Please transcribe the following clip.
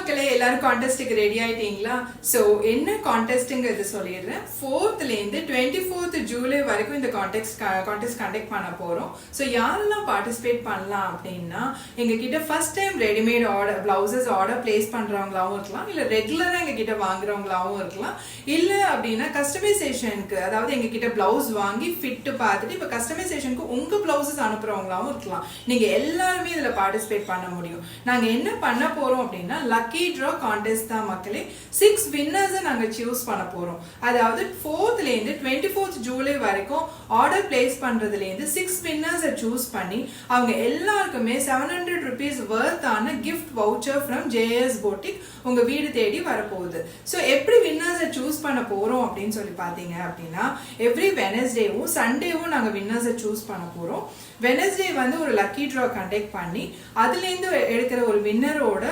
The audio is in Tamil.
மக்களே எல்லாரும் கான்டெஸ்ட்டுக்கு ரெடி ஆயிட்டீங்களா? ஸோ என்ன கான்டெஸ்ட்டுங்கிறது சொல்லிடுறேன். 4th-லேருந்து 24th ஜூலை வரைக்கும் இந்த கான்டெஸ்ட் கண்டக்ட் பண்ண போகிறோம். ஸோ யாரெல்லாம் பார்ட்டிசிபேட் பண்ணலாம் அப்படின்னா, எங்ககிட்ட first time readymade blouses order place பண்ணுறவங்களாவும் இருக்கலாம், இல்லை ரெகுலராக எங்ககிட்ட வாங்குறவங்களாவும் இருக்கலாம், இல்லை அப்படின்னா கஸ்டமைசேஷனுக்கு, அதாவது எங்ககிட்ட பிளவுஸ் வாங்கி ஃபிட்டு பார்த்துட்டு இப்போ கஸ்டமைசேஷனுக்கு உங்கள் பிளவுசஸ் அனுப்புகிறவங்களாவும் இருக்கலாம். நீங்கள் எல்லாருமே இதில் பார்ட்டிசிபேட் பண்ண முடியும். நாங்கள் என்ன பண்ண போறோம் அப்படின்னா லக்கி டிரா கான்டெஸ்ட் தான் மக்களே. 6 வின்னர்ஸை நாங்கள் சூஸ் பண்ண போறோம். அதாவது 4th-லேருந்து 24th ஜூலை வரைக்கும் ஆர்டர் பிளேஸ் பண்றதுலேருந்து 6 வின்னர்ஸை சூஸ் பண்ணி அவங்க எல்லாருக்குமே 700 rupees வர்த்தான gift voucher from JS Boutique உங்க வீடு தேடி வரப்போகுது. ஸோ எப்படி வின்னர்ஸை சூஸ் பண்ண போறோம் அப்படின்னு சொல்லி பார்த்தீங்க அப்படின்னா, எவ்ரி வெனஸ்டேவும் சண்டேவும் நாங்கள் வின்னர்ஸை சூஸ் பண்ண போறோம். வெனஸ்டே வந்து ஒரு லக்கி டிரா கண்டக்ட் பண்ணி அதுலேருந்து எடுக்கிற ஒரு வின்னரோட